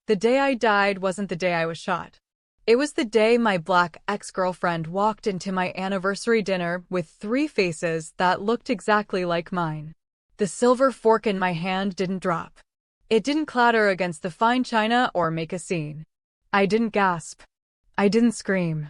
The day I died wasn't the day I was shot. It was the day my black ex-girlfriend walked into my anniversary dinner with three faces that looked exactly like mine. The silver fork in my hand didn't drop. It didn't clatter against the fine china or make a scene. I didn't gasp. I didn't scream.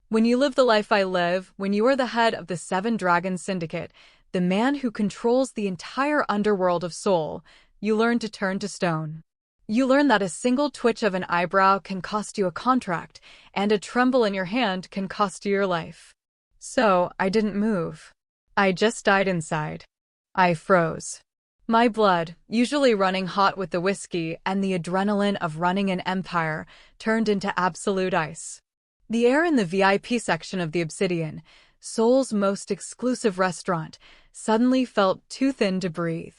When you live the life I live, when you are the head of the Seven Dragons Syndicate, the man who controls the entire underworld of Seoul, you learn to turn to stone. You learn that a single twitch of an eyebrow can cost you a contract, and a tremble in your hand can cost you your life. So, I didn't move. I just died inside. I froze. My blood, usually running hot with the whiskey and the adrenaline of running an empire, turned into absolute ice. The air in the VIP section of the Obsidian, Seoul's most exclusive restaurant, suddenly felt too thin to breathe.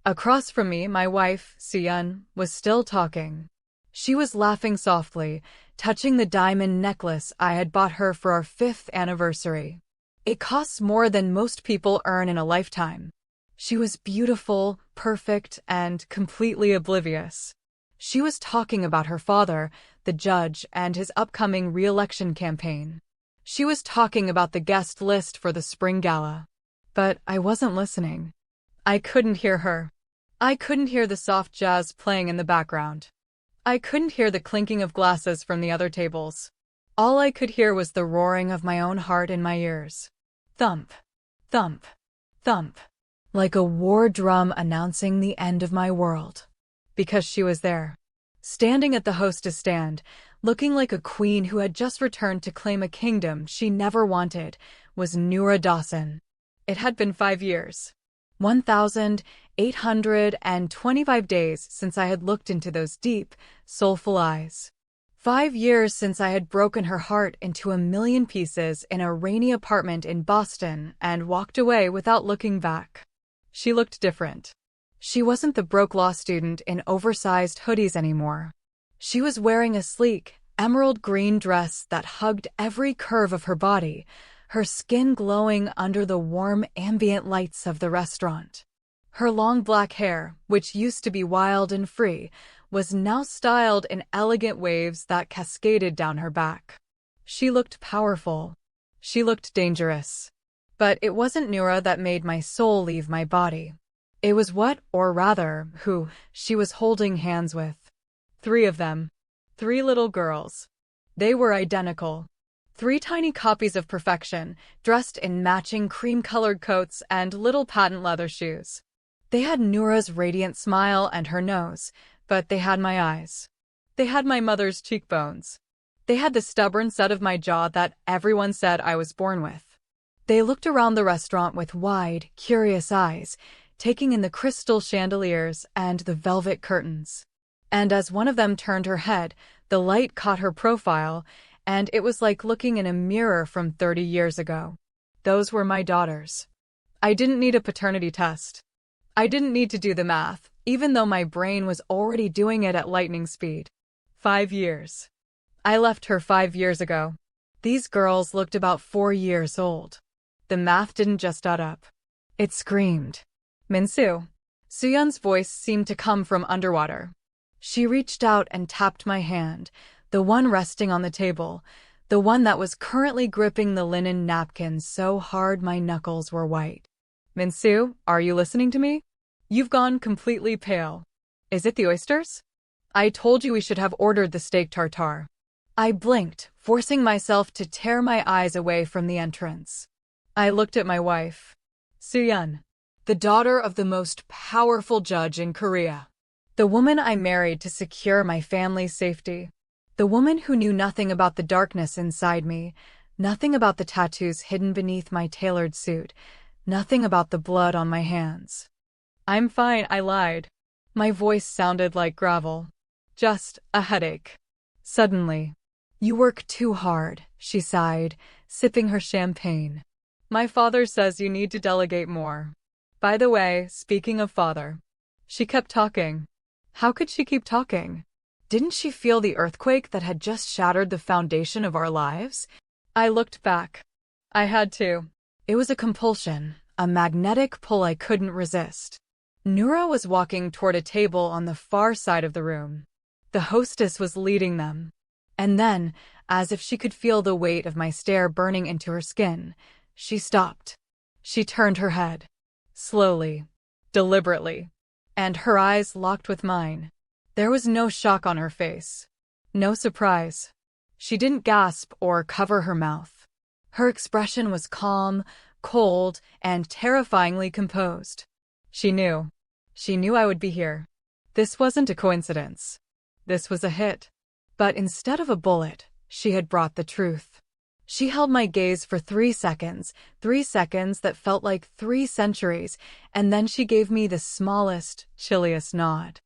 Across from me, my wife, Seoul, was still talking. She was laughing softly, touching the diamond necklace I had bought her for our 5th anniversary. It costs more than most people earn in a lifetime. She was beautiful, perfect, and completely oblivious. She was talking about her father, the judge, and his upcoming re-election campaign. She was talking about the guest list for the spring gala. But I wasn't listening. I couldn't hear her. I couldn't hear the soft jazz playing in the background. I couldn't hear the clinking of glasses from the other tables. All I could hear was the roaring of my own heart in my ears. Thump, thump, thump. Like a war drum announcing the end of my world. Because she was there. Standing at the hostess stand, looking like a queen who had just returned to claim a kingdom she never wanted, was Noura Dawson. It had been 5 years. 1,825 days since I had looked into those deep, soulful eyes. 5 years since I had broken her heart into a million pieces in a rainy apartment in Boston and walked away without looking back. She looked different. She wasn't the broke law student in oversized hoodies anymore. She was wearing a sleek, emerald green dress that hugged every curve of her body, her skin glowing under the warm ambient lights of the restaurant. Her long black hair, which used to be wild and free, was now styled in elegant waves that cascaded down her back. She looked powerful. She looked dangerous. But it wasn't Noura that made my soul leave my body. It was what, or rather, who, she was holding hands with. 3 of them. 3 little girls. They were identical. 3 tiny copies of perfection, dressed in matching cream-colored coats and little patent leather shoes. They had Noura's radiant smile and her nose, but they had my eyes. They had my mother's cheekbones. They had the stubborn set of my jaw that everyone said I was born with. They looked around the restaurant with wide, curious eyes, taking in the crystal chandeliers and the velvet curtains. And as one of them turned her head, the light caught her profile, and it was like looking in a mirror from 30 years ago. Those were my daughters. I didn't need a paternity test. I didn't need to do the math, even though my brain was already doing it at lightning speed. 5 years. I left her 5 years ago. These girls looked about 4 years old. The math didn't just add up. It screamed. Min-soo. Soo-yeon's voice seemed to come from underwater. She reached out and tapped my hand, the one resting on the table, the one that was currently gripping the linen napkin so hard my knuckles were white. Min-soo, are you listening to me? You've gone completely pale. Is it the oysters? I told you we should have ordered the steak tartare. I blinked, forcing myself to tear my eyes away from the entrance. I looked at my wife. Soo-yeon, the daughter of the most powerful judge in Korea. The woman I married to secure my family's safety. The woman who knew nothing about the darkness inside me, nothing about the tattoos hidden beneath my tailored suit, nothing about the blood on my hands. I'm fine, I lied. My voice sounded like gravel. Just a headache. Suddenly. You work too hard, she sighed, sipping her champagne. My father says you need to delegate more. By the way, speaking of father. She kept talking. How could she keep talking? Didn't she feel the earthquake that had just shattered the foundation of our lives? I looked back. I had to. It was a compulsion, a magnetic pull I couldn't resist. Noura was walking toward a table on the far side of the room. The hostess was leading them. And then, as if she could feel the weight of my stare burning into her skin, she stopped. She turned her head. Slowly. Deliberately. And her eyes locked with mine. There was no shock on her face. No surprise. She didn't gasp or cover her mouth. Her expression was calm, cold, and terrifyingly composed. She knew. She knew I would be here. This wasn't a coincidence. This was a hit. But instead of a bullet, she had brought the truth. She held my gaze for 3 seconds that felt like 3 centuries, and then she gave me the smallest, chilliest nod.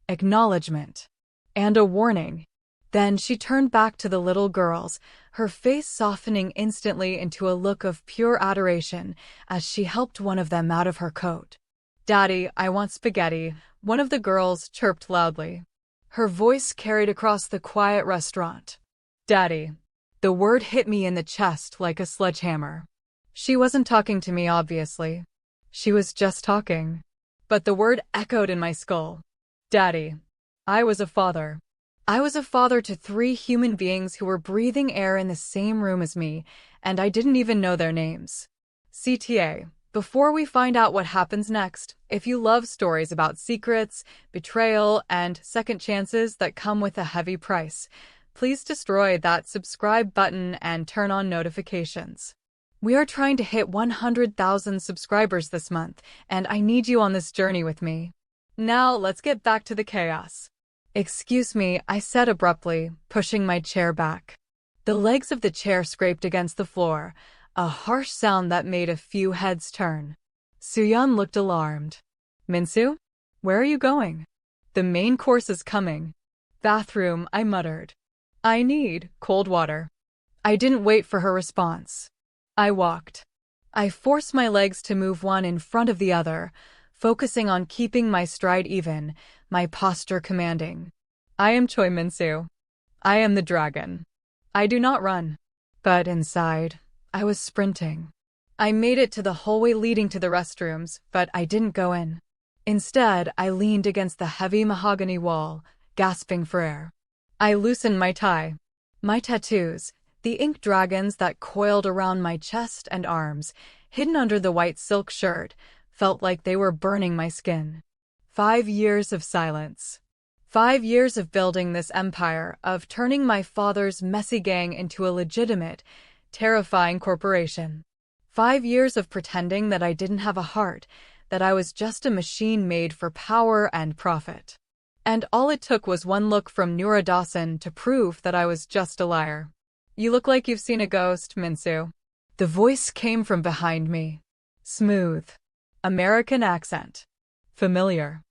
Acknowledgement. And a warning. Then she turned back to the little girls, her face softening instantly into a look of pure adoration as she helped one of them out of her coat. "Daddy, I want spaghetti," one of the girls chirped loudly. Her voice carried across the quiet restaurant. "Daddy." The word hit me in the chest like a sledgehammer. She wasn't talking to me, obviously. She was just talking. But the word echoed in my skull. Daddy. I was a father. I was a father to 3 human beings who were breathing air in the same room as me, and I didn't even know their names. CTA. Before we find out what happens next, if you love stories about secrets, betrayal, and second chances that come with a heavy price, please destroy that subscribe button and turn on notifications. We are trying to hit 100,000 subscribers this month, and I need you on this journey with me. Now, let's get back to the chaos. "Excuse me," I said abruptly, pushing my chair back. The legs of the chair scraped against the floor, a harsh sound that made a few heads turn. Soo-yeon looked alarmed. "Min-soo? Where are you going?" "The main course is coming." "Bathroom," I muttered. "I need cold water." I didn't wait for her response. I walked. I forced my legs to move one in front of the other, focusing on keeping my stride even, my posture commanding. I am Choi Min-soo. I am the dragon. I do not run. But inside, I was sprinting. I made it to the hallway leading to the restrooms, but I didn't go in. Instead, I leaned against the heavy mahogany wall, gasping for air. I loosened my tie. My tattoos, the ink dragons that coiled around my chest and arms, hidden under the white silk shirt, felt like they were burning my skin. 5 years of silence. 5 years of building this empire, of turning my father's messy gang into a legitimate, terrifying corporation. 5 years of pretending that I didn't have a heart, that I was just a machine made for power and profit. And all it took was one look from Noura to prove that I was just a liar. "You look like you've seen a ghost, Min-soo." The voice came from behind me. Smooth. American accent. Familiar.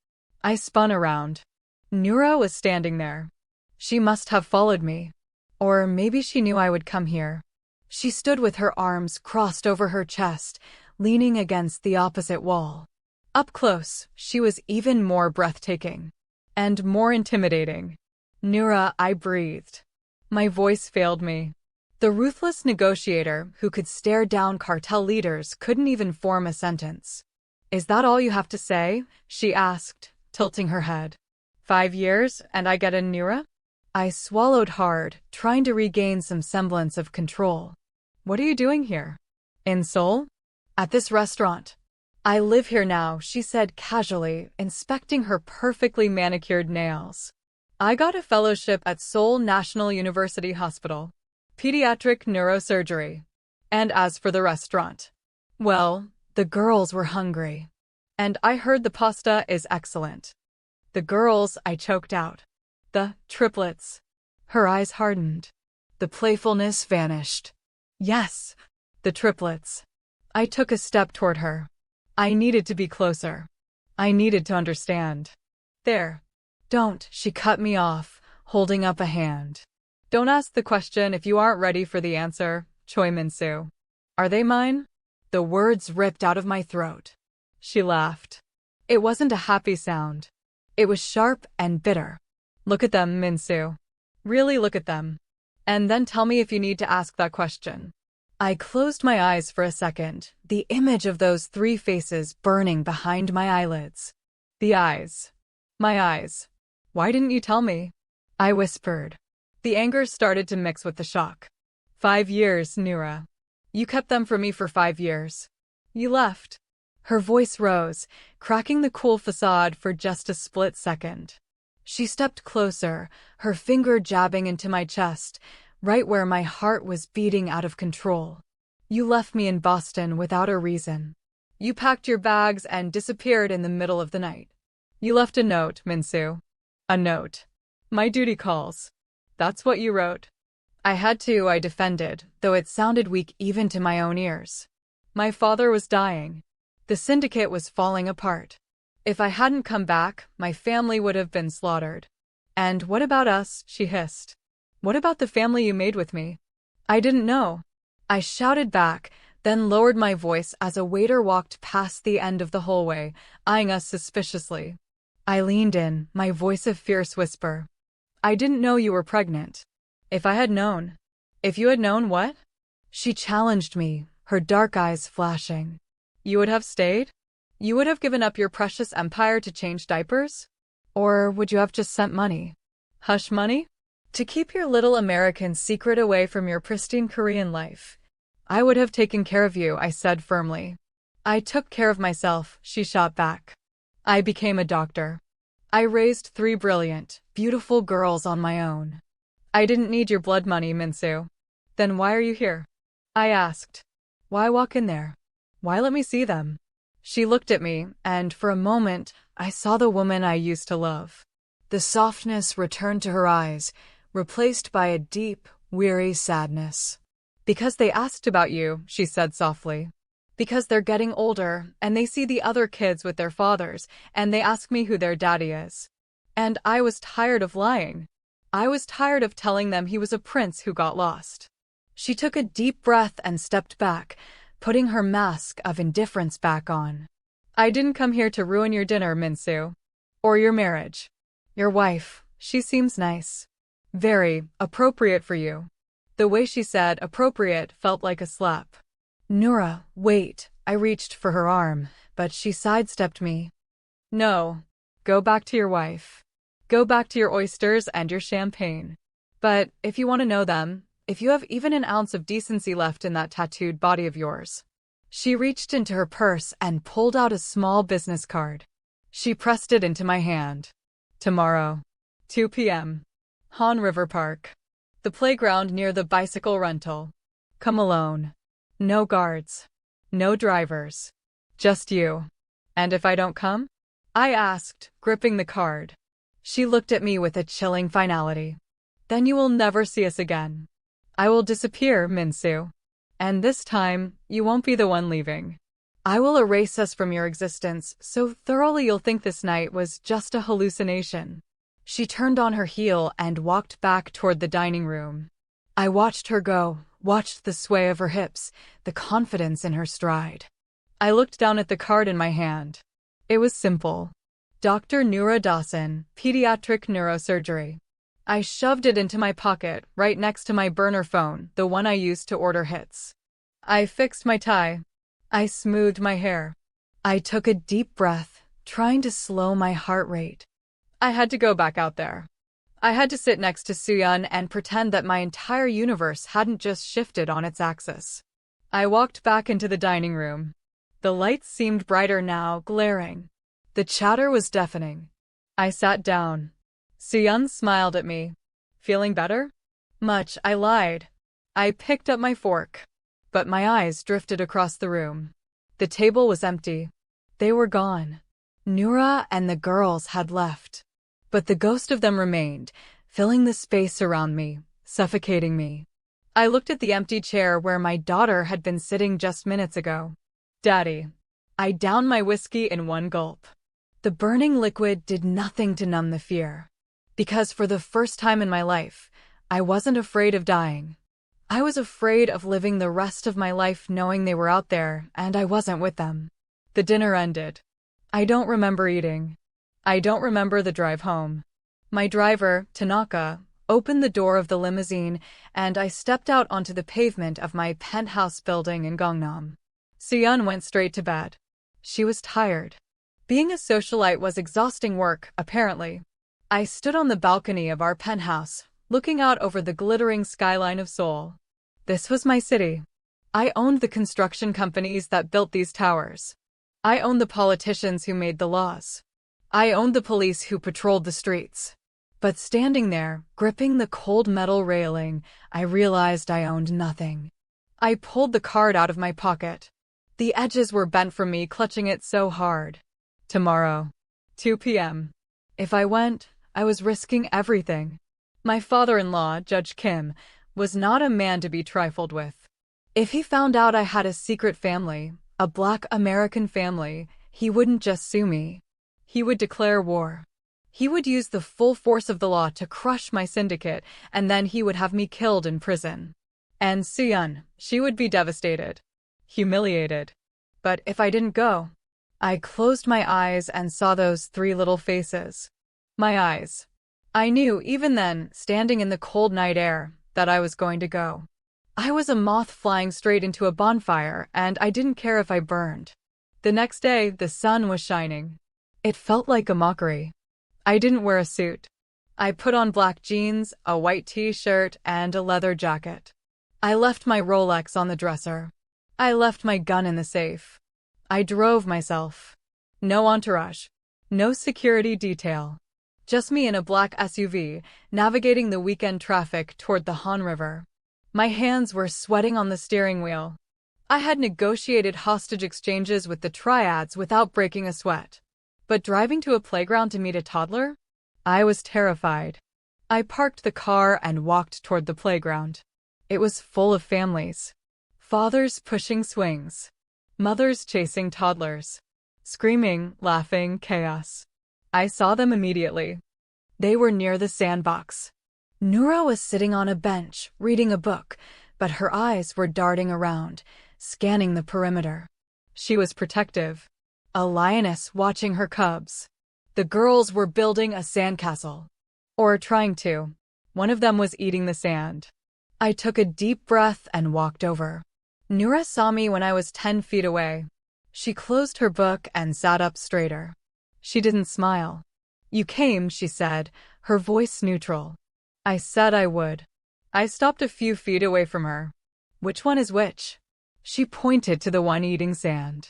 I spun around. Noura was standing there. She must have followed me. Or maybe she knew I would come here. She stood with her arms crossed over her chest, leaning against the opposite wall. Up close, she was even more breathtaking. And more intimidating. "Noura," I breathed. My voice failed me. The ruthless negotiator who could stare down cartel leaders couldn't even form a sentence. "Is that all you have to say?" she asked, tilting her head. 5 years, and I get a Noura? I swallowed hard, trying to regain some semblance of control. "What are you doing here?" "In Seoul?" "At this restaurant." "I live here now," she said casually, inspecting her perfectly manicured nails. "I got a fellowship at Seoul National University Hospital. Pediatric neurosurgery. And as for the restaurant, well, the girls were hungry. And I heard the pasta is excellent." "The girls," I choked out. "The triplets." Her eyes hardened. The playfulness vanished. "Yes, the triplets." I took a step toward her. I needed to be closer. I needed to understand. "There. Don't," she cut me off, holding up a hand. "Don't ask the question if you aren't ready for the answer, Choi Min-soo." "Are they mine?" The words ripped out of my throat. She laughed. It wasn't a happy sound. It was sharp and bitter. "Look at them, Min-soo. Really look at them. And then tell me if you need to ask that question." I closed my eyes for a second, the image of those 3 faces burning behind my eyelids. The eyes. My eyes. Why didn't you tell me? I whispered. The anger started to mix with the shock. 5 years, Noura. You kept them from me for 5 years. You left. Her voice rose, cracking the cool facade for just a split second. She stepped closer, her finger jabbing into my chest, right where my heart was beating out of control. You left me in Boston without a reason. You packed your bags and disappeared in the middle of the night. You left a note, Min-soo. A note. My duty calls. That's what you wrote. I defended, though it sounded weak even to my own ears. My father was dying. The syndicate was falling apart. If I hadn't come back, my family would have been slaughtered. And what about us? She hissed. What about the family you made with me? I didn't know. I shouted back, then lowered my voice as a waiter walked past the end of the hallway, eyeing us suspiciously. I leaned in, my voice a fierce whisper. I didn't know you were pregnant. If I had known. If you had known what? She challenged me, her dark eyes flashing. You would have stayed? You would have given up your precious empire to change diapers? Or would you have just sent money? Hush money? To keep your little American secret away from your pristine Korean life. I would have taken care of you, I said firmly. I took care of myself, she shot back. I became a doctor. I raised 3 brilliant, beautiful girls on my own. I didn't need your blood money, Min-soo. Then why are you here? I asked. Why walk in there? Why let me see them? She looked at me, and for a moment, I saw the woman I used to love. The softness returned to her eyes, replaced by a deep, weary sadness. Because they asked about you, she said softly. Because they're getting older, and they see the other kids with their fathers, and they ask me who their daddy is. And I was tired of lying. I was tired of telling them he was a prince who got lost. She took a deep breath and stepped back, putting her mask of indifference back on. I didn't come here to ruin your dinner, Min-soo. Or your marriage. Your wife, she seems nice. Very appropriate for you. The way she said appropriate felt like a slap. Noura, wait. I reached for her arm, but she sidestepped me. No. Go back to your wife. Go back to your oysters and your champagne. But if you want to know them, if you have even an ounce of decency left in that tattooed body of yours. She reached into her purse and pulled out a small business card. She pressed it into my hand. Tomorrow. 2 p.m. Han River Park. The playground near the bicycle rental. Come alone. No guards. No drivers. Just you. And if I don't come? I asked, gripping the card. She looked at me with a chilling finality. Then you will never see us again. I will disappear, Min-soo. And this time, you won't be the one leaving. I will erase us from your existence so thoroughly you'll think this night was just a hallucination. She turned on her heel and walked back toward the dining room. I watched her go, watched the sway of her hips, the confidence in her stride. I looked down at the card in my hand. It was simple. Dr. Noura Dawson, Pediatric Neurosurgery. I shoved it into my pocket, right next to my burner phone, the one I used to order hits. I fixed my tie. I smoothed my hair. I took a deep breath, trying to slow my heart rate. I had to go back out there. I had to sit next to Soo-yeon and pretend that my entire universe hadn't just shifted on its axis. I walked back into the dining room. The lights seemed brighter now, glaring. The chatter was deafening. I sat down. Soo-yeon smiled at me. Feeling better? Much, I lied. I picked up my fork. But my eyes drifted across the room. The table was empty. They were gone. Noura and the girls had left. But the ghost of them remained, filling the space around me, suffocating me. I looked at the empty chair where my daughter had been sitting just minutes ago. Daddy. I downed my whiskey in one gulp. The burning liquid did nothing to numb the fear. Because for the first time in my life, I wasn't afraid of dying. I was afraid of living the rest of my life knowing they were out there and I wasn't with them. The dinner ended. I don't remember eating. I don't remember the drive home. My driver, Tanaka, opened the door of the limousine and I stepped out onto the pavement of my penthouse building in Gangnam. Soo-yeon went straight to bed. She was tired. Being a socialite was exhausting work, apparently. I stood on the balcony of our penthouse, looking out over the glittering skyline of Seoul. This was my city. I owned the construction companies that built these towers. I owned the politicians who made the laws. I owned the police who patrolled the streets. But standing there, gripping the cold metal railing, I realized I owned nothing. I pulled the card out of my pocket. The edges were bent from me clutching it so hard. Tomorrow, 2 p.m. If I went, I was risking everything. My father-in-law, Judge Kim, was not a man to be trifled with. If he found out I had a secret family, a Black American family, he wouldn't just sue me. He would declare war. He would use the full force of the law to crush my syndicate, and then he would have me killed in prison. And Seon, she would be devastated. Humiliated. But if I didn't go, I closed my eyes and saw those 3 little faces. My eyes. I knew, even then, standing in the cold night air, that I was going to go. I was a moth flying straight into a bonfire, and I didn't care if I burned. The next day, the sun was shining. It felt like a mockery. I didn't wear a suit. I put on black jeans, a white t-shirt, and a leather jacket. I left my Rolex on the dresser. I left my gun in the safe. I drove myself. No entourage. No security detail. Just me in a black SUV, navigating the weekend traffic toward the Han River. My hands were sweating on the steering wheel. I had negotiated hostage exchanges with the triads without breaking a sweat. But driving to a playground to meet a toddler? I was terrified. I parked the car and walked toward the playground. It was full of families. Fathers pushing swings. Mothers chasing toddlers. Screaming, laughing, chaos. I saw them immediately. They were near the sandbox. Noura was sitting on a bench, reading a book, but her eyes were darting around, scanning the perimeter. She was protective. A lioness watching her cubs. The girls were building a sandcastle. Or trying to. One of them was eating the sand. I took a deep breath and walked over. Noura saw me when I was 10 feet away. She closed her book and sat up straighter. She didn't smile. You came, she said, her voice neutral. I said I would. I stopped a few feet away from her. Which one is which? She pointed to the one eating sand.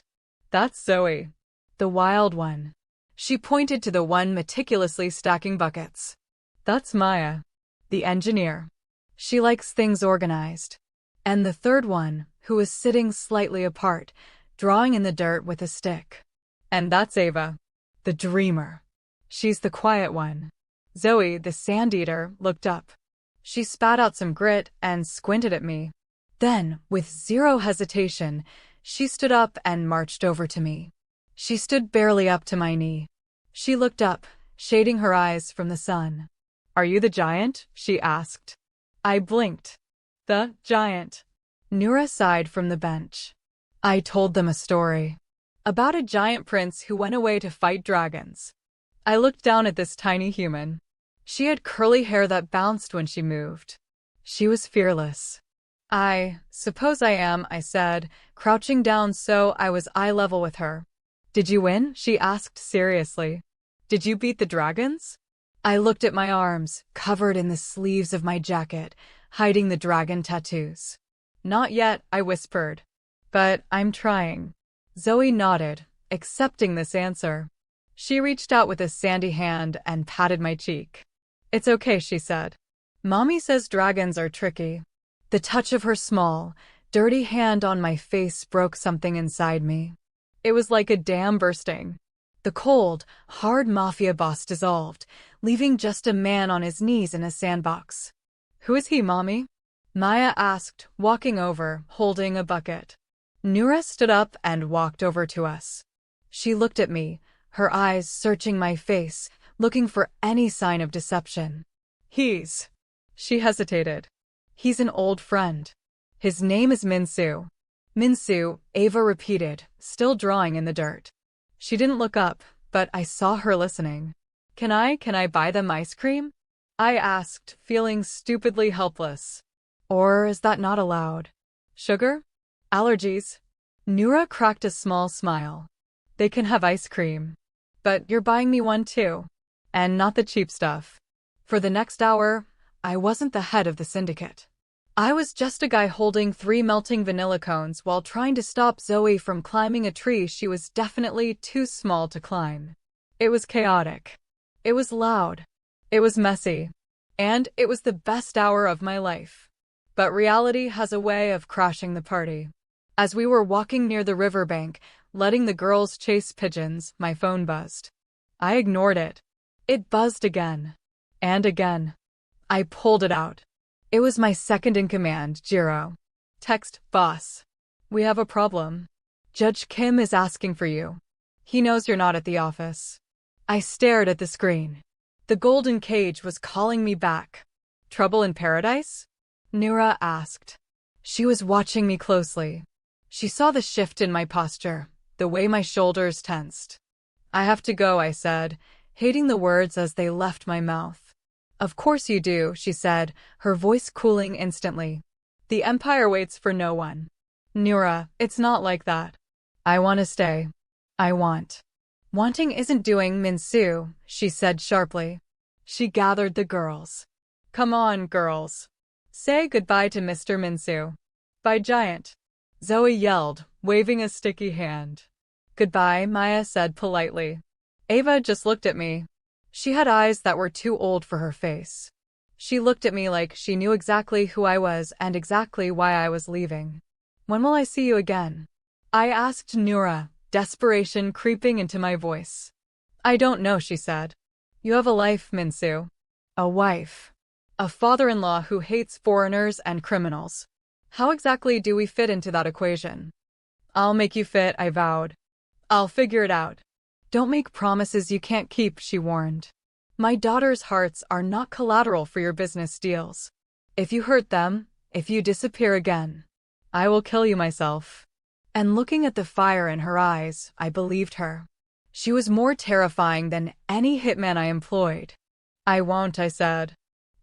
That's Zoe. The wild one. She pointed to the one meticulously stacking buckets. That's Maya. The engineer. She likes things organized. And the third one, who is sitting slightly apart, drawing in the dirt with a stick. And that's Ava. The dreamer. She's the quiet one. Zoe, the sand eater, looked up. She spat out some grit and squinted at me. Then, with zero hesitation, she stood up and marched over to me. She stood barely up to my knee. She looked up, shading her eyes from the sun. Are you the giant? She asked. I blinked. The giant. Noura sighed from the bench. I told them a story. About a giant prince who went away to fight dragons. I looked down at this tiny human. She had curly hair that bounced when she moved. She was fearless. I suppose I am, I said, crouching down so I was eye level with her. Did you win? She asked seriously. Did you beat the dragons? I looked at my arms, covered in the sleeves of my jacket, hiding the dragon tattoos. Not yet, I whispered. But I'm trying. Zoe nodded, accepting this answer. She reached out with a sandy hand and patted my cheek. It's okay, she said. Mommy says dragons are tricky. The touch of her small, dirty hand on my face broke something inside me. It was like a dam bursting. The cold, hard mafia boss dissolved, leaving just a man on his knees in a sandbox. Who is he, Mommy? Maya asked, walking over, holding a bucket. Noura stood up and walked over to us. She looked at me, her eyes searching my face, looking for any sign of deception. He's... She hesitated. He's an old friend. His name is Min-soo. Min-soo, Ava repeated, still drawing in the dirt. She didn't look up, but I saw her listening. Can I buy them ice cream? I asked, feeling stupidly helpless. Or is that not allowed? Sugar? Allergies? Noura cracked a small smile. They can have ice cream. But you're buying me one too. And not the cheap stuff. For the next hour, I wasn't the head of the syndicate. I was just a guy holding 3 melting vanilla cones while trying to stop Zoe from climbing a tree she was definitely too small to climb. It was chaotic. It was loud. It was messy. And it was the best hour of my life. But reality has a way of crashing the party. As we were walking near the riverbank, letting the girls chase pigeons, my phone buzzed. I ignored it. It buzzed again. And again. I pulled it out. It was my second-in-command, Jiro. Text, boss. We have a problem. Judge Kim is asking for you. He knows you're not at the office. I stared at the screen. The golden cage was calling me back. Trouble in paradise? Noura asked. She was watching me closely. She saw the shift in my posture, the way my shoulders tensed. I have to go, I said, hating the words as they left my mouth. Of course you do, she said, her voice cooling instantly. The Empire waits for no one. Noura, it's not like that. I want to stay. I want. Wanting isn't doing, Min-soo, she said sharply. She gathered the girls. Come on, girls. Say goodbye to Mr. Min-soo. Bye, giant. Zoe yelled, waving a sticky hand. Goodbye, Maya said politely. Ava just looked at me. She had eyes that were too old for her face. She looked at me like she knew exactly who I was and exactly why I was leaving. When will I see you again? I asked Noura, desperation creeping into my voice. I don't know, she said. You have a life, Min-soo. A wife. A father-in-law who hates foreigners and criminals. How exactly do we fit into that equation? I'll make you fit, I vowed. I'll figure it out. Don't make promises you can't keep, she warned. My daughter's hearts are not collateral for your business deals. If you hurt them, if you disappear again, I will kill you myself. And looking at the fire in her eyes, I believed her. She was more terrifying than any hitman I employed. I won't, I said.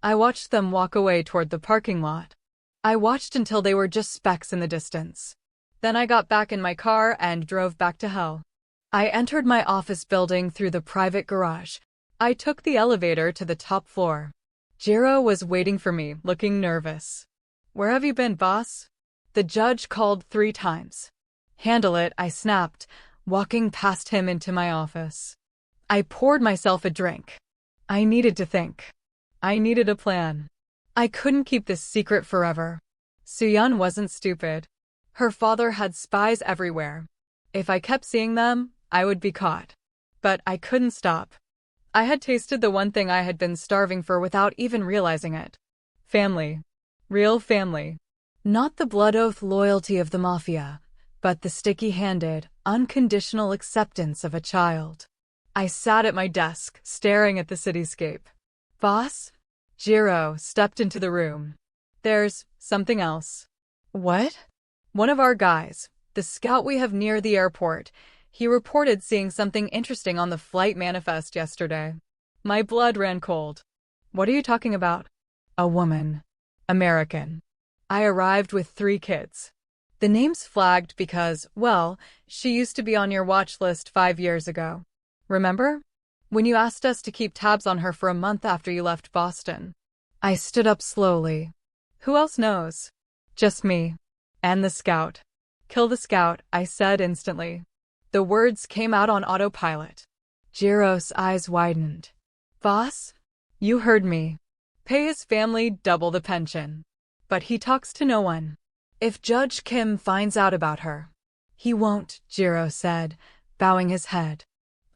I watched them walk away toward the parking lot. I watched until they were just specks in the distance. Then I got back in my car and drove back to hell. I entered my office building through the private garage. I took the elevator to the top floor. Jiro was waiting for me, looking nervous. Where have you been, boss? The judge called 3 times. Handle it, I snapped, walking past him into my office. I poured myself a drink. I needed to think. I needed a plan. I couldn't keep this secret forever. Soo-yeon wasn't stupid. Her father had spies everywhere. If I kept seeing them, I would be caught. But I couldn't stop. I had tasted the one thing I had been starving for without even realizing it. Family. Real family. Not the blood oath loyalty of the mafia, but the sticky-handed, unconditional acceptance of a child. I sat at my desk, staring at the cityscape. Boss? Jiro stepped into the room. There's something else. What? One of our guys, the scout we have near the airport, he reported seeing something interesting on the flight manifest yesterday. My blood ran cold. What are you talking about? A woman. American. I arrived with 3 kids. The name's flagged because, well, she used to be on your watch list 5 years ago. Remember? When you asked us to keep tabs on her for a month after you left Boston. I stood up slowly. Who else knows? Just me. And the scout. Kill the scout, I said instantly. The words came out on autopilot. Jiro's eyes widened. Boss? You heard me. Pay his family double the pension. But he talks to no one. If Judge Kim finds out about her. He won't, Jiro said, bowing his head.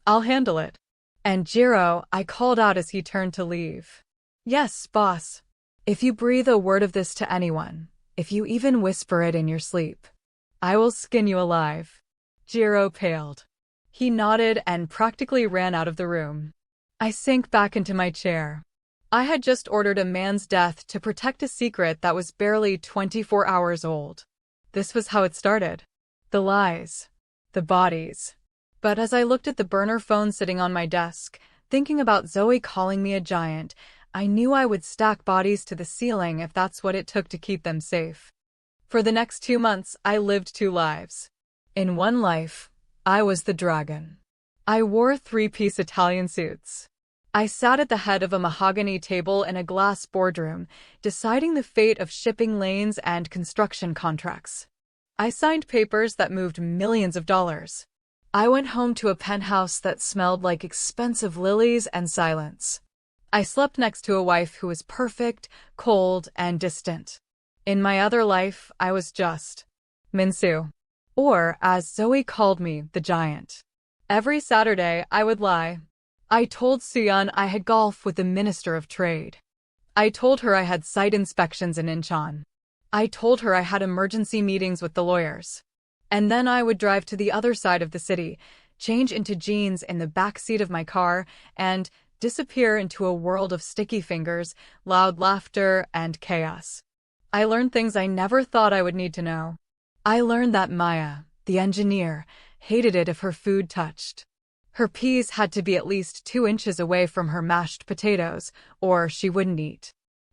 I'll handle it. And Jiro, I called out as he turned to leave. Yes, boss. If you breathe a word of this to anyone, if you even whisper it in your sleep, I will skin you alive. Jiro paled. He nodded and practically ran out of the room. I sank back into my chair. I had just ordered a man's death to protect a secret that was barely 24 hours old. This was how it started. The lies. The bodies. But as I looked at the burner phone sitting on my desk, thinking about Zoe calling me a giant, I knew I would stack bodies to the ceiling if that's what it took to keep them safe. For the next 2 months, I lived 2 lives. In one life, I was the dragon. I wore 3-piece Italian suits. I sat at the head of a mahogany table in a glass boardroom, deciding the fate of shipping lanes and construction contracts. I signed papers that moved millions of dollars. I went home to a penthouse that smelled like expensive lilies and silence. I slept next to a wife who was perfect, cold, and distant. In my other life, I was just Min-soo. Or, as Zoe called me, the giant. Every Saturday, I would lie. I told Soo-yeon I had golf with the Minister of Trade. I told her I had site inspections in Incheon. I told her I had emergency meetings with the lawyers. And then I would drive to the other side of the city, change into jeans in the back seat of my car, and disappear into a world of sticky fingers, loud laughter, and chaos. I learned things I never thought I would need to know. I learned that Maya, the engineer, hated it if her food touched. Her peas had to be at least 2 inches away from her mashed potatoes, or she wouldn't eat.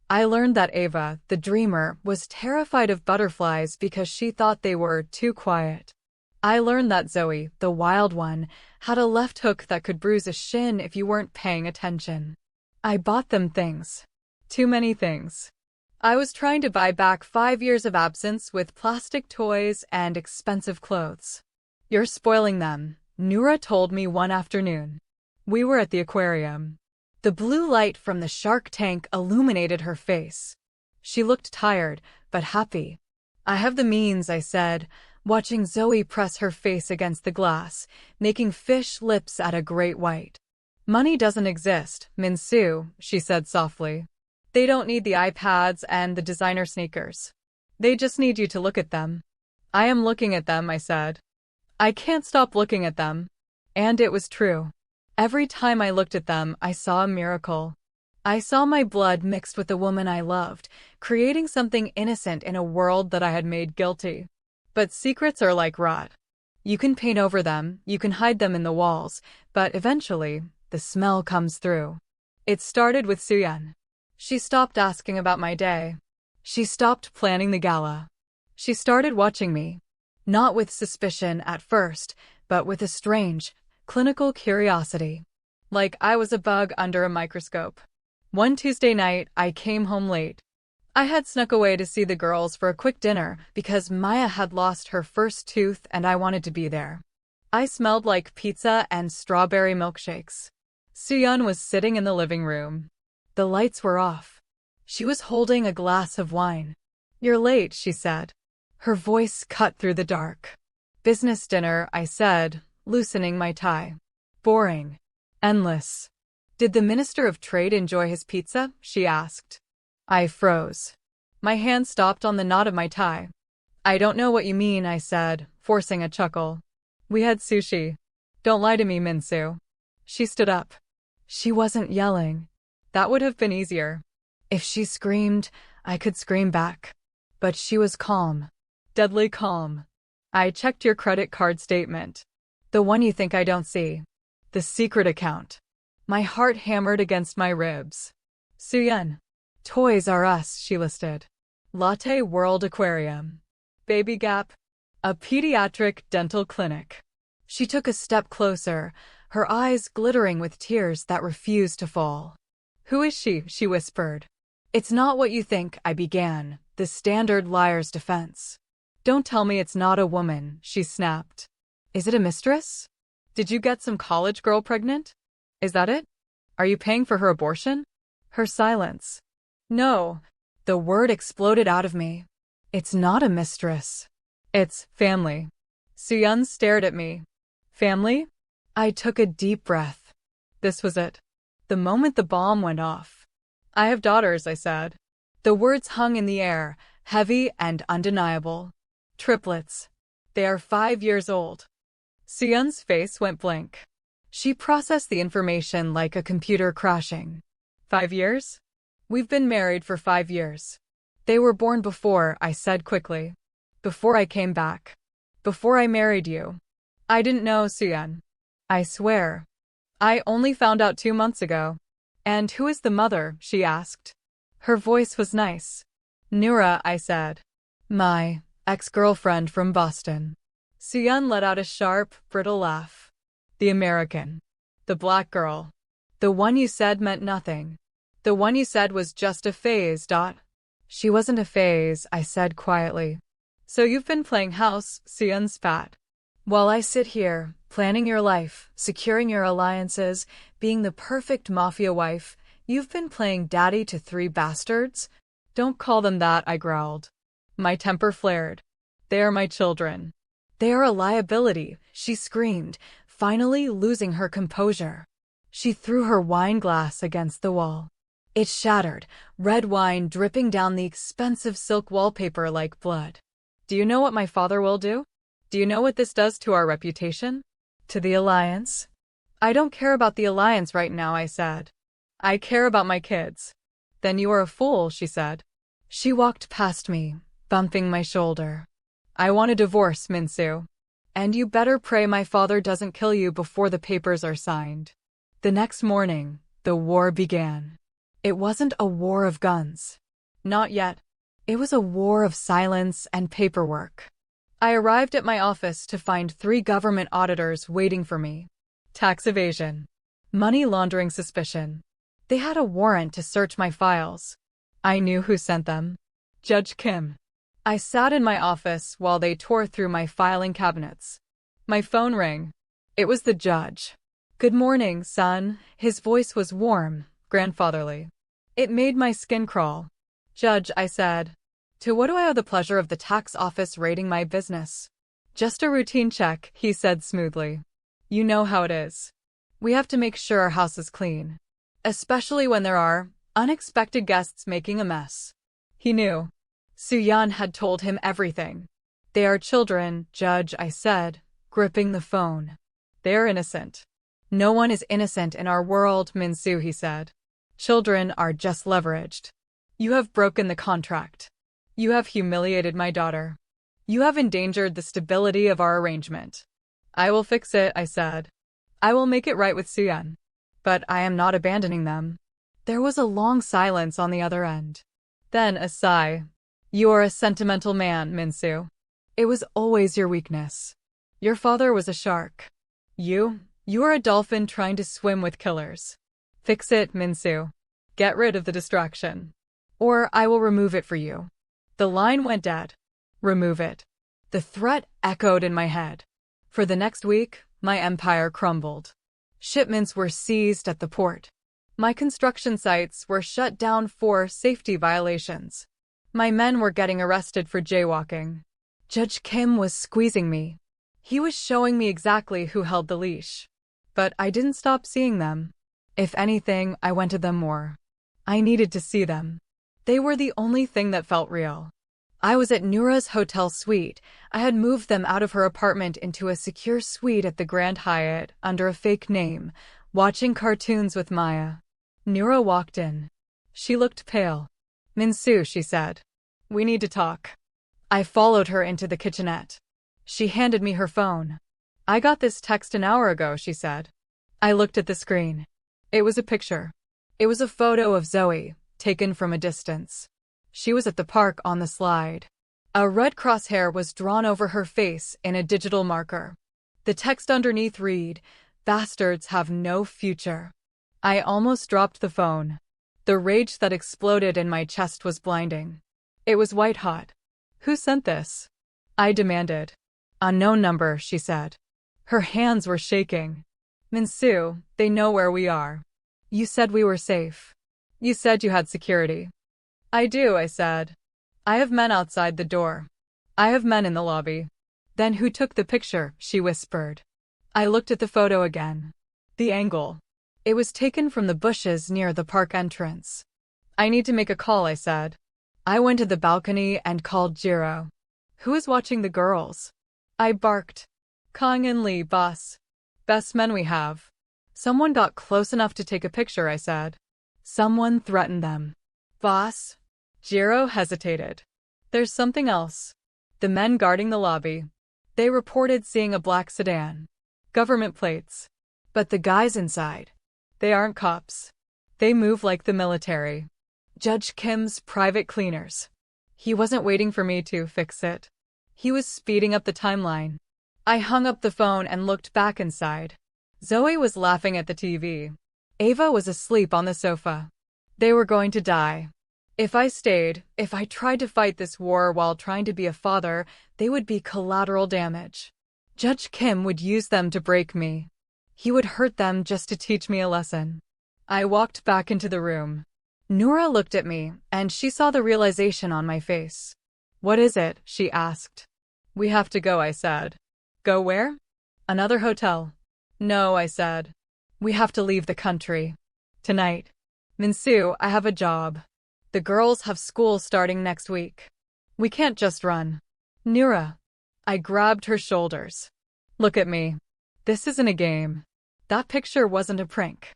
I learned that Ava, the dreamer, was terrified of butterflies because she thought they were too quiet. I learned that Zoe, the wild one, had a left hook that could bruise a shin if you weren't paying attention. I bought them things. Too many things. I was trying to buy back 5 years of absence with plastic toys and expensive clothes. You're spoiling them, Noura told me one afternoon. We were at the aquarium. The blue light from the shark tank illuminated her face. She looked tired, but happy. I have the means, I said, watching Zoe press her face against the glass, making fish lips at a great white. Money doesn't exist, Min-soo, she said softly. They don't need the iPads and the designer sneakers. They just need you to look at them. I am looking at them, I said. I can't stop looking at them. And it was true. Every time I looked at them, I saw a miracle. I saw my blood mixed with the woman I loved, creating something innocent in a world that I had made guilty. But secrets are like rot. You can paint over them, you can hide them in the walls, but eventually, the smell comes through. It started with Soo-yeon. She stopped asking about my day. She stopped planning the gala. She started watching me. Not with suspicion at first, but with a strange, clinical curiosity. Like I was a bug under a microscope. One Tuesday night, I came home late. I had snuck away to see the girls for a quick dinner because Maya had lost her first tooth and I wanted to be there. I smelled like pizza and strawberry milkshakes. Soo-yeon was sitting in the living room. The lights were off. She was holding a glass of wine. You're late, she said. Her voice cut through the dark. Business dinner, I said, loosening my tie. Boring. Endless. Did the Minister of Trade enjoy his pizza? She asked. I froze. My hand stopped on the knot of my tie. I don't know what you mean, I said, forcing a chuckle. We had sushi. Don't lie to me, Min-soo. She stood up. She wasn't yelling. That would have been easier. If she screamed, I could scream back. But she was calm. Deadly calm. I checked your credit card statement. The one you think I don't see. The secret account. My heart hammered against my ribs. Soo-yeon. Toys R Us, she listed. Latte World Aquarium. Baby Gap. A pediatric dental clinic. She took a step closer, her eyes glittering with tears that refused to fall. Who is she? She whispered. It's not what you think, I began, the standard liar's defense. Don't tell me it's not a woman, she snapped. Is it a mistress? Did you get some college girl pregnant? Is that it? Are you paying for her abortion? Her silence. No. The word exploded out of me. It's not a mistress. It's family. Soo-yeon stared at me. Family? I took a deep breath. This was it. The moment the bomb went off. I have daughters, I said. The words hung in the air, heavy and undeniable. Triplets. They are 5 years old. Soo-yeon's face went blank. She processed the information like a computer crashing. 5 years? We've been married for 5 years. They were born before, I said quickly. Before I came back. Before I married you. I didn't know, Soo-yeon. I swear. I only found out 2 months ago. And who is the mother? She asked. Her voice was nice. Noura, I said. My ex-girlfriend from Boston. Soo-yeon let out a sharp, brittle laugh. The American. The black girl. The one you said meant nothing. The one you said was just a phase. She wasn't a phase, I said quietly. So you've been playing house, Seon spat. While I sit here, planning your life, securing your alliances, being the perfect mafia wife, you've been playing daddy to 3 bastards? Don't call them that, I growled. My temper flared. They are my children. They are a liability, she screamed, finally losing her composure. She threw her wine glass against the wall. It shattered, red wine dripping down the expensive silk wallpaper like blood. Do you know what my father will do? Do you know what this does to our reputation? To the alliance? I don't care about the alliance right now, I said. I care about my kids. Then you are a fool, she said. She walked past me, bumping my shoulder. I want a divorce, Min-soo. And you better pray my father doesn't kill you before the papers are signed. The next morning, the war began. It wasn't a war of guns. Not yet. It was a war of silence and paperwork. I arrived at my office to find 3 government auditors waiting for me. Tax evasion. Money laundering suspicion. They had a warrant to search my files. I knew who sent them. Judge Kim. I sat in my office while they tore through my filing cabinets. My phone rang. It was the judge. Good morning, son. His voice was warm, grandfatherly. It made my skin crawl. Judge, I said. To what do I owe the pleasure of the tax office raiding my business? Just a routine check, he said smoothly. You know how it is. We have to make sure our house is clean. Especially when there are unexpected guests making a mess. He knew. Soo-yeon had told him everything. They are children, Judge, I said, gripping the phone. They are innocent. No one is innocent in our world, Min-soo, he said. Children are just leveraged. You have broken the contract. You have humiliated my daughter. You have endangered the stability of our arrangement. I will fix it, I said. I will make it right with Soo-yeon. But I am not abandoning them. There was a long silence on the other end. Then a sigh. You are a sentimental man, Min-soo. It was always your weakness. Your father was a shark. You are a dolphin trying to swim with killers. Fix it, Min-soo. Get rid of the distraction. Or I will remove it for you. The line went dead. Remove it. The threat echoed in my head. For the next week, my empire crumbled. Shipments were seized at the port. My construction sites were shut down for safety violations. My men were getting arrested for jaywalking. Judge Kim was squeezing me. He was showing me exactly who held the leash. But I didn't stop seeing them. If anything, I went to them more. I needed to see them. They were the only thing that felt real. I was at Noura's hotel suite. I had moved them out of her apartment into a secure suite at the Grand Hyatt under a fake name, watching cartoons with Maya. Noura walked in. She looked pale. Min-soo, she said. We need to talk. I followed her into the kitchenette. She handed me her phone. I got this text an hour ago, she said. I looked at the screen. It was a picture. It was a photo of Zoe, taken from a distance. She was at the park on the slide. A red crosshair was drawn over her face in a digital marker. The text underneath read, "Bastards have no future." I almost dropped the phone. The rage that exploded in my chest was blinding. It was white hot. Who sent this? I demanded. Unknown number, she said. Her hands were shaking. Min-soo, they know where we are. You said we were safe. You said you had security. I do, I said. I have men outside the door. I have men in the lobby. Then who took the picture? She whispered. I looked at the photo again. The angle. It was taken from the bushes near the park entrance. I need to make a call, I said. I went to the balcony and called Jiro. Who is watching the girls? I barked. Kang and Lee, boss. Best men we have. Someone got close enough to take a picture, I said. Someone threatened them. Boss? Jiro hesitated. There's something else. The men guarding the lobby. They reported seeing a black sedan. Government plates. But the guys inside. They aren't cops. They move like the military. Judge Kim's private cleaners. He wasn't waiting for me to fix it. He was speeding up the timeline. I hung up the phone and looked back inside. Zoe was laughing at the TV. Ava was asleep on the sofa. They were going to die. If I stayed, if I tried to fight this war while trying to be a father, they would be collateral damage. Judge Kim would use them to break me. He would hurt them just to teach me a lesson. I walked back into the room. Noura looked at me, and she saw the realization on my face. "What is it?" she asked. "We have to go," I said. "Go where?" "Another hotel." "No," I said. "We have to leave the country. Tonight." "Min-soo, I have a job. The girls have school starting next week. We can't just run." "Noura." I grabbed her shoulders. "Look at me. This isn't a game. That picture wasn't a prank.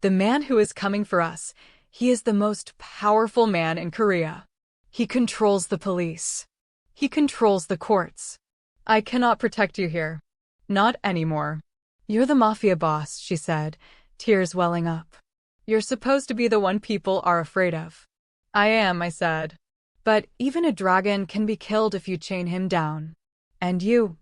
The man who is coming for us, he is the most powerful man in Korea. He controls the police. He controls the courts. I cannot protect you here. Not anymore. You're the mafia boss," she said, tears welling up. "You're supposed to be the one people are afraid of." "I am," I said. "But even a dragon can be killed if you chain him down. And you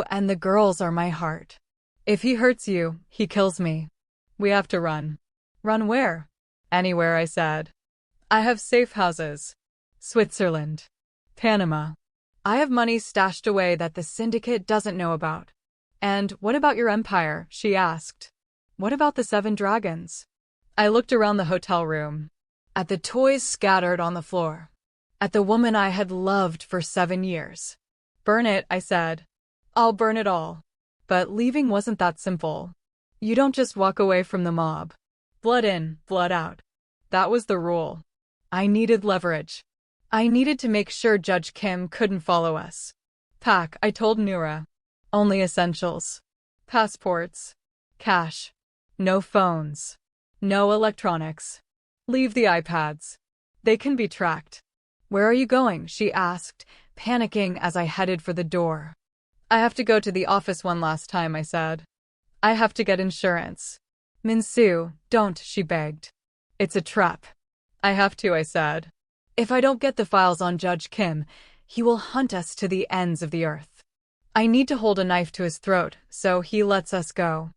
and the girls are my heart. If he hurts you, he kills me. We have to run." "Run where?" "Anywhere," I said. "I have safe houses. Switzerland. Panama. I have money stashed away that the syndicate doesn't know about." "And what about your empire?" she asked. "What about the 7 dragons?" I looked around the hotel room. At the toys scattered on the floor. At the woman I had loved for 7 years. "Burn it," I said. "I'll burn it all." But leaving wasn't that simple. You don't just walk away from the mob. Blood in, blood out. That was the rule. I needed leverage. I needed to make sure Judge Kim couldn't follow us. "Pack," I told Noura. "Only essentials. Passports. Cash. No phones. No electronics. Leave the iPads. They can be tracked." "Where are you going?" she asked, panicking as I headed for the door. "I have to go to the office one last time," I said. "I have to get insurance." "Min-soo, don't," she begged. "It's a trap." "I have to," I said. "If I don't get the files on Judge Kim, he will hunt us to the ends of the earth. I need to hold a knife to his throat, so he lets us go."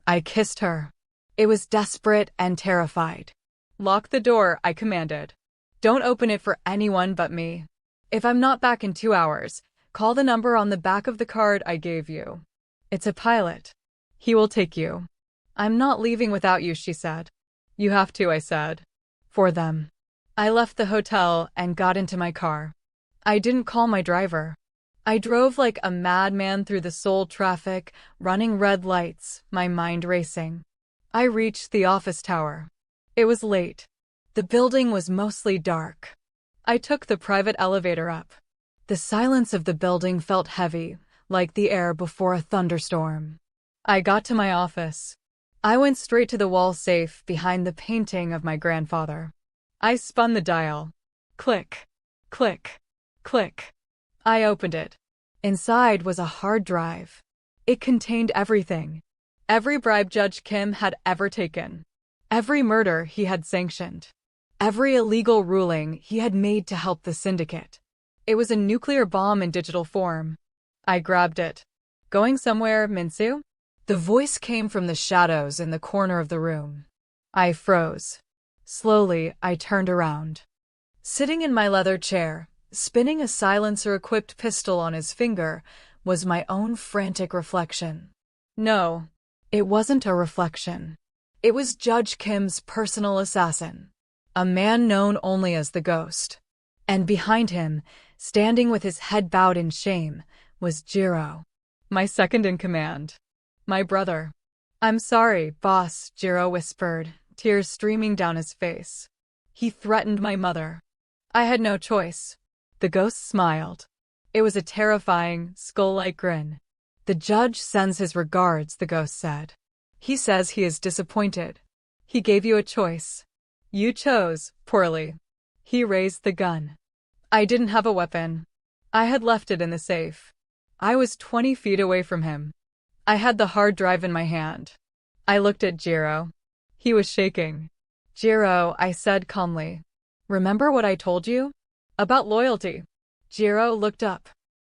I kissed her. It was desperate and terrified. "Lock the door," I commanded. "Don't open it for anyone but me. If I'm not back in 2 hours, call the number on the back of the card I gave you. It's a pilot. He will take you." "I'm not leaving without you," she said. "You have to," I said. "For them." I left the hotel and got into my car. I didn't call my driver. I drove like a madman through the Seoul traffic, running red lights, my mind racing. I reached the office tower. It was late. The building was mostly dark. I took the private elevator up. The silence of the building felt heavy, like the air before a thunderstorm. I got to my office. I went straight to the wall safe behind the painting of my grandfather. I spun the dial. Click, click, click. I opened it. Inside was a hard drive. It contained everything. Every bribe Judge Kim had ever taken. Every murder he had sanctioned. Every illegal ruling he had made to help the syndicate. It was a nuclear bomb in digital form. I grabbed it. "Going somewhere, Min-soo?" The voice came from the shadows in the corner of the room. I froze. Slowly, I turned around. Sitting in my leather chair, spinning a silencer-equipped pistol on his finger, was my own frantic reflection. No, it wasn't a reflection. It was Judge Kim's personal assassin, a man known only as the Ghost. And behind him, standing with his head bowed in shame, was Jiro, my second in command. My brother. "I'm sorry, boss," Jiro whispered, tears streaming down his face. "He threatened my mother. I had no choice." The Ghost smiled. It was a terrifying, skull-like grin. "The judge sends his regards," the Ghost said. "He says he is disappointed. He gave you a choice. You chose poorly." He raised the gun. I didn't have a weapon. I had left it in the safe. I was 20 feet away from him. I had the hard drive in my hand. I looked at Jiro. He was shaking. "Jiro," I said calmly. "Remember what I told you? About loyalty." Jiro looked up.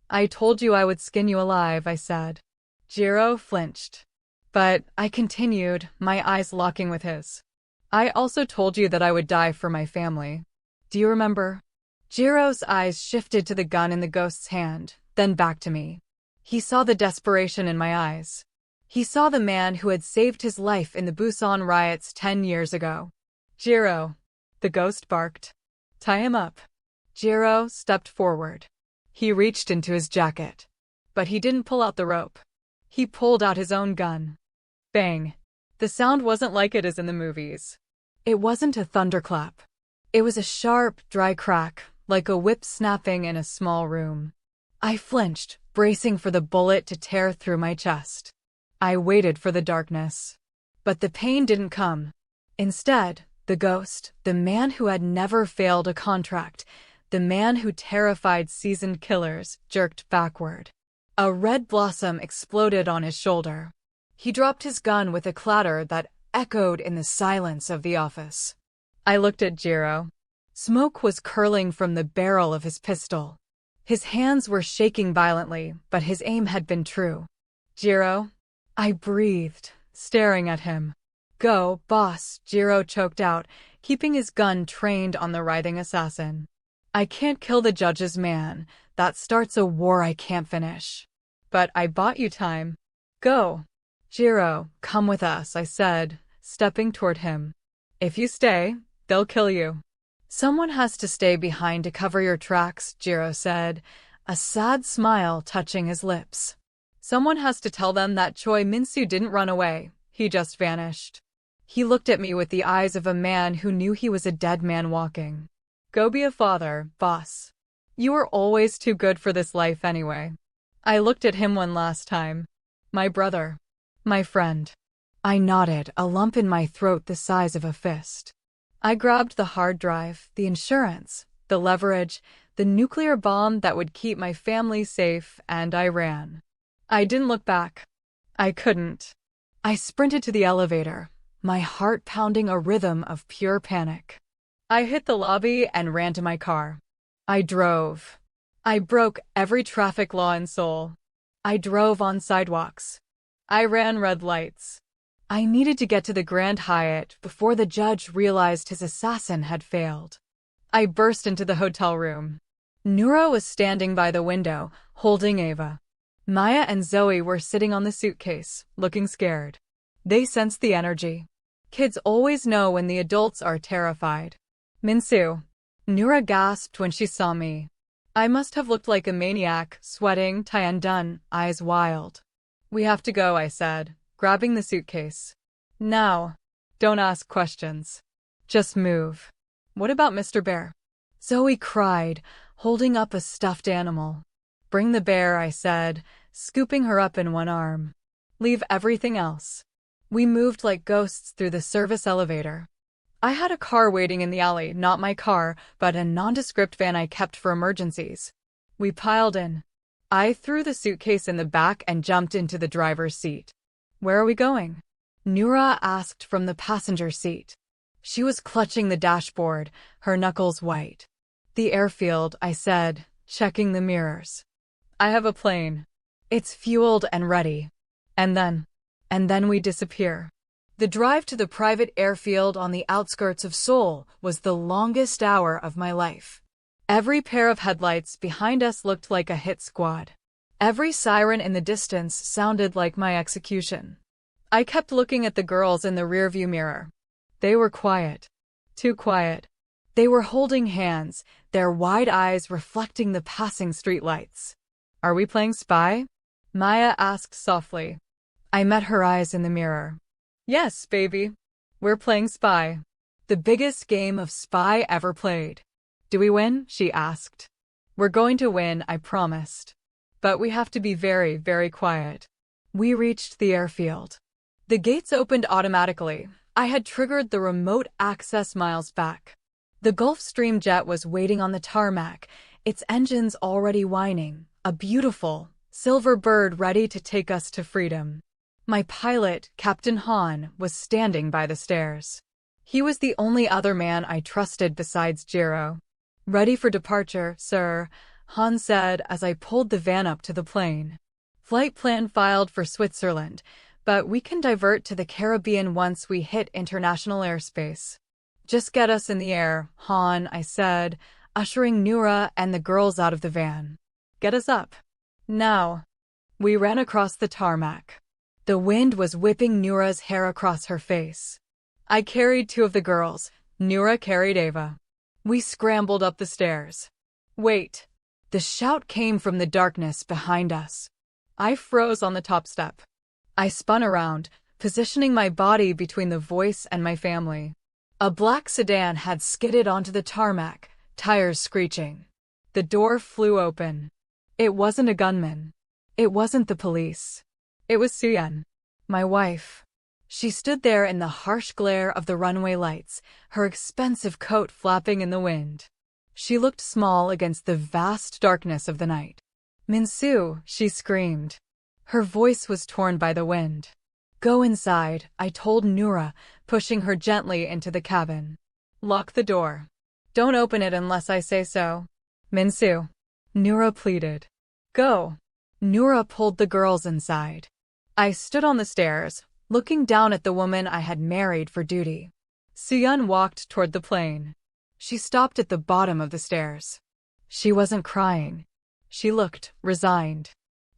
"I told you I would skin you alive," I said. Jiro flinched. But I continued, my eyes locking with his. I also told you that I would die for my family. Do you remember? Jiro's eyes shifted to the gun in the ghost's hand, then back to me. He saw the desperation in my eyes. He saw the man who had saved his life in the Busan riots 10 years ago. Jiro, the ghost barked. Tie him up. Jiro stepped forward. He reached into his jacket. But he didn't pull out the rope. He pulled out his own gun. Bang. The sound wasn't like it is in the movies. It wasn't a thunderclap. It was a sharp, dry crack, like a whip snapping in a small room. I flinched, bracing for the bullet to tear through my chest. I waited for the darkness. But the pain didn't come. Instead, the ghost, the man who had never failed a contract, the man who terrified seasoned killers, jerked backward. A red blossom exploded on his shoulder. He dropped his gun with a clatter that echoed in the silence of the office. I looked at Jiro. Smoke was curling from the barrel of his pistol. His hands were shaking violently, but his aim had been true. Jiro? I breathed, staring at him. Go, boss, Jiro choked out, keeping his gun trained on the writhing assassin. I can't kill the judge's man. That starts a war I can't finish. But I bought you time. Go. Jiro, come with us, I said, stepping toward him. If you stay, they'll kill you. Someone has to stay behind to cover your tracks, Jiro said, a sad smile touching his lips. Someone has to tell them that Choi Min-soo didn't run away, he just vanished. He looked at me with the eyes of a man who knew he was a dead man walking. Go be a father, boss. You were always too good for this life anyway. I looked at him one last time. My brother. My friend. I nodded, a lump in my throat the size of a fist. I grabbed the hard drive, the insurance, the leverage, the nuclear bomb that would keep my family safe, and I ran. I didn't look back. I couldn't. I sprinted to the elevator, my heart pounding a rhythm of pure panic. I hit the lobby and ran to my car. I drove. I broke every traffic law in Seoul. I drove on sidewalks. I ran red lights. I needed to get to the Grand Hyatt before the judge realized his assassin had failed. I burst into the hotel room. Noura was standing by the window, holding Ava. Maya and Zoe were sitting on the suitcase, looking scared. They sensed the energy. Kids always know when the adults are terrified. Min-soo. Noura gasped when she saw me. I must have looked like a maniac, sweating, tie undone, eyes wild. We have to go, I said, grabbing the suitcase. Now. Don't ask questions. Just move. What about Mr. Bear? Zoe cried, holding up a stuffed animal. Bring the bear, I said, scooping her up in one arm. Leave everything else. We moved like ghosts through the service elevator. I had a car waiting in the alley, not my car, but a nondescript van I kept for emergencies. We piled in. I threw the suitcase in the back and jumped into the driver's seat. Where are we going? Noura asked from the passenger seat. She was clutching the dashboard, her knuckles white. The airfield, I said, checking the mirrors. I have a plane. It's fueled and ready. And then we disappear. The drive to the private airfield on the outskirts of Seoul was the longest hour of my life. Every pair of headlights behind us looked like a hit squad. Every siren in the distance sounded like my execution. I kept looking at the girls in the rearview mirror. They were quiet. Too quiet. They were holding hands, their wide eyes reflecting the passing streetlights. Are we playing spy? Maya asked softly. I met her eyes in the mirror. Yes, baby. We're playing spy. The biggest game of spy ever played. Do we win? She asked. We're going to win, I promised. But we have to be very, very quiet. We reached the airfield. The gates opened automatically. I had triggered the remote access miles back. The Gulfstream jet was waiting on the tarmac, its engines already whining, a beautiful, silver bird ready to take us to freedom. My pilot, Captain Han, was standing by the stairs. He was the only other man I trusted besides Jiro. Ready for departure, sir, Han said as I pulled the van up to the plane. Flight plan filed for Switzerland, but we can divert to the Caribbean once we hit international airspace. Just get us in the air, Han, I said, ushering Noura and the girls out of the van. Get us up. Now. We ran across the tarmac. The wind was whipping Noura's hair across her face. I carried two of the girls. Noura carried Ava. We scrambled up the stairs. Wait. The shout came from the darkness behind us. I froze on the top step. I spun around, positioning my body between the voice and my family. A black sedan had skidded onto the tarmac, tires screeching. The door flew open. It wasn't a gunman. It wasn't the police. It was Soo-yeon, my wife. She stood there in the harsh glare of the runway lights, her expensive coat flapping in the wind. She looked small against the vast darkness of the night. Min-soo, she screamed. Her voice was torn by the wind. Go inside, I told Noura, pushing her gently into the cabin. Lock the door. Don't open it unless I say so. Min-soo. Noura pleaded. Go. Noura pulled the girls inside. I stood on the stairs, looking down at the woman I had married for duty. Soo-yeon walked toward the plane. She stopped at the bottom of the stairs. She wasn't crying. She looked resigned.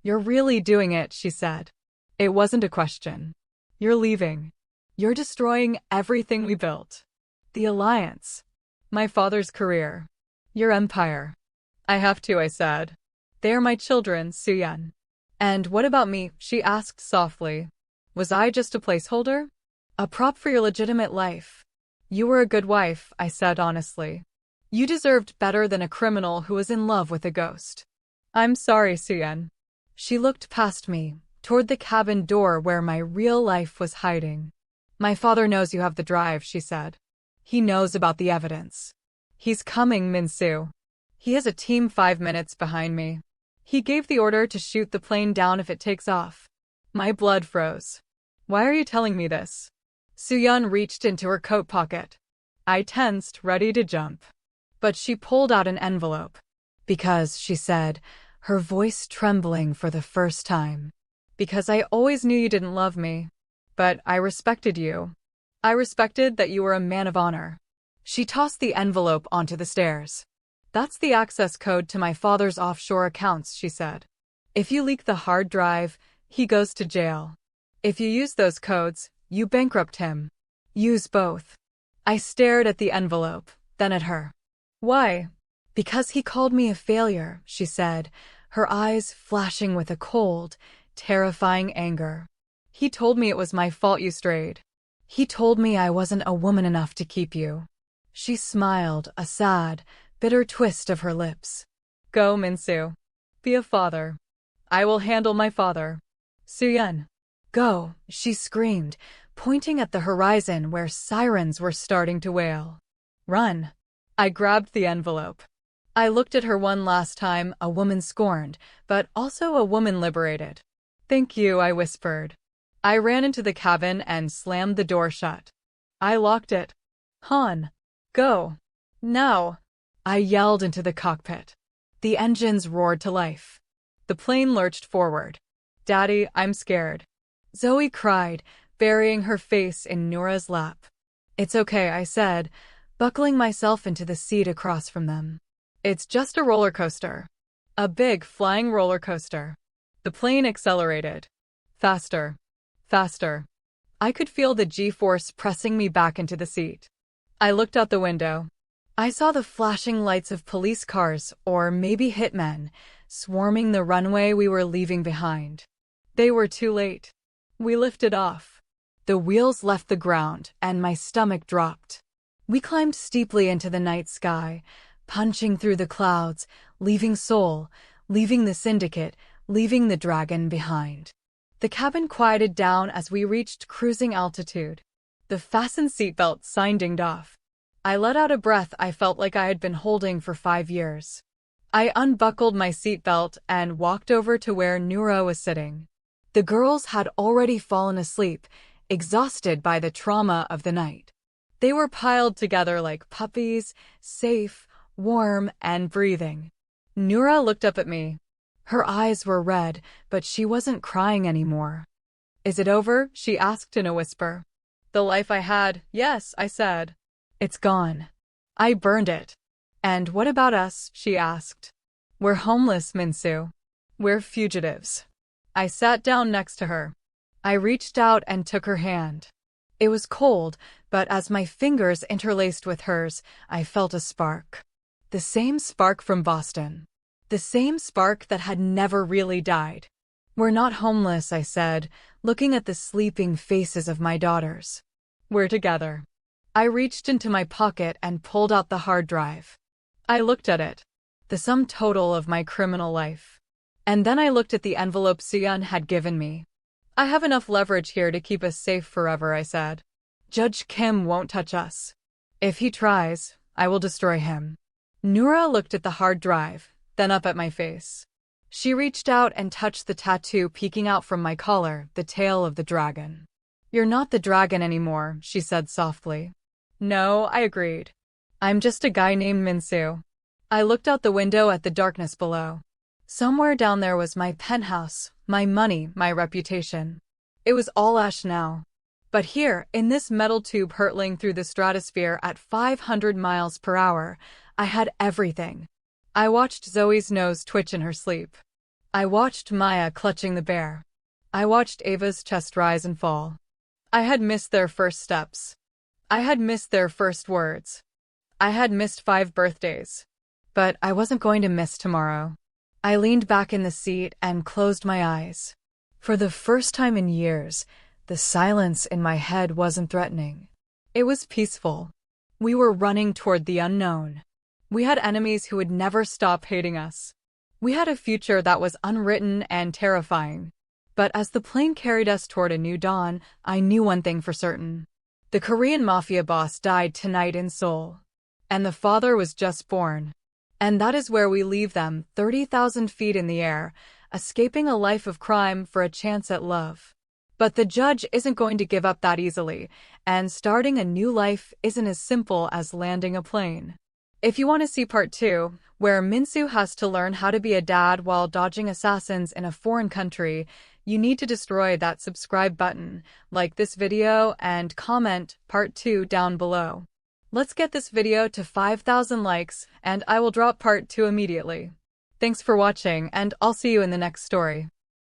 You're really doing it, she said. It wasn't a question. You're leaving. You're destroying everything we built. The alliance. My father's career. Your empire. I have to, I said. They are my children, Soo-yeon. And what about me? She asked softly. Was I just a placeholder? A prop for your legitimate life? You were a good wife, I said honestly. You deserved better than a criminal who was in love with a ghost. I'm sorry, Soo-yeon. She looked past me, toward the cabin door where my real life was hiding. My father knows you have the drive, she said. He knows about the evidence. He's coming, Min-soo. He has a team 5 minutes behind me. He gave the order to shoot the plane down if it takes off. My blood froze. Why are you telling me this? Soo-yeon reached into her coat pocket. I tensed, ready to jump. But she pulled out an envelope. Because, she said, her voice trembling for the first time. Because I always knew you didn't love me. But I respected you. I respected that you were a man of honor. She tossed the envelope onto the stairs. That's the access code to my father's offshore accounts, she said. If you leak the hard drive, he goes to jail. If you use those codes, you bankrupt him. Use both. I stared at the envelope, then at her. Why? Because he called me a failure, she said, her eyes flashing with a cold, terrifying anger. He told me it was my fault you strayed. He told me I wasn't a woman enough to keep you. She smiled, a sad, bitter twist of her lips. Go, Min-soo. Be a father. I will handle my father. Soo-yeon. Go, she screamed, pointing at the horizon where sirens were starting to wail. Run. I grabbed the envelope. I looked at her one last time, a woman scorned, but also a woman liberated. Thank you, I whispered. I ran into the cabin and slammed the door shut. I locked it. Han. Go. Now. I yelled into the cockpit. The engines roared to life. The plane lurched forward. Daddy, I'm scared. Zoe cried, burying her face in Noura's lap. It's okay, I said, buckling myself into the seat across from them. It's just a roller coaster. A big flying roller coaster. The plane accelerated. Faster. Faster. I could feel the G-force pressing me back into the seat. I looked out the window. I saw the flashing lights of police cars, or maybe hitmen, swarming the runway we were leaving behind. They were too late. We lifted off. The wheels left the ground, and my stomach dropped. We climbed steeply into the night sky, punching through the clouds, leaving Seoul, leaving the syndicate, leaving the dragon behind. The cabin quieted down as we reached cruising altitude. The fasten seatbelt sign dinged off. I let out a breath I felt like I had been holding for 5 years. I unbuckled my seatbelt and walked over to where Noura was sitting. The girls had already fallen asleep, exhausted by the trauma of the night. They were piled together like puppies, safe, warm, and breathing. Noura looked up at me. Her eyes were red, but she wasn't crying anymore. Is it over? She asked in a whisper. The life I had, yes, I said. It's gone. I burned it. And what about us? She asked. We're homeless, Min-soo. We're fugitives. I sat down next to her. I reached out and took her hand. It was cold, but as my fingers interlaced with hers, I felt a spark. The same spark from Boston. The same spark that had never really died. We're not homeless, I said, looking at the sleeping faces of my daughters. We're together. I reached into my pocket and pulled out the hard drive. I looked at it. The sum total of my criminal life. And then I looked at the envelope Seon had given me. I have enough leverage here to keep us safe forever, I said. Judge Kim won't touch us. If he tries, I will destroy him. Noura looked at the hard drive, then up at my face. She reached out and touched the tattoo peeking out from my collar, the tail of the dragon. You're not the dragon anymore, she said softly. No, I agreed. I'm just a guy named Min-soo. I looked out the window at the darkness below. Somewhere down there was my penthouse, my money, my reputation. It was all ash now. But here, in this metal tube hurtling through the stratosphere at 500 miles per hour, I had everything. I watched Zoe's nose twitch in her sleep. I watched Maya clutching the bear. I watched Ava's chest rise and fall. I had missed their first steps. I had missed their first words. I had missed 5 birthdays. But I wasn't going to miss tomorrow. I leaned back in the seat and closed my eyes. For the first time in years, the silence in my head wasn't threatening. It was peaceful. We were running toward the unknown. We had enemies who would never stop hating us. We had a future that was unwritten and terrifying. But as the plane carried us toward a new dawn, I knew one thing for certain. The Korean Mafia Boss died tonight in Seoul. And the father was just born. And that is where we leave them, 30,000 feet in the air, escaping a life of crime for a chance at love. But the judge isn't going to give up that easily, and starting a new life isn't as simple as landing a plane. If you want to see part 2, where Min-soo has to learn how to be a dad while dodging assassins in a foreign country, you need to destroy that subscribe button, like this video, and comment part 2 down below. Let's get this video to 5,000 likes, and I will drop part 2 immediately. Thanks for watching, and I'll see you in the next story.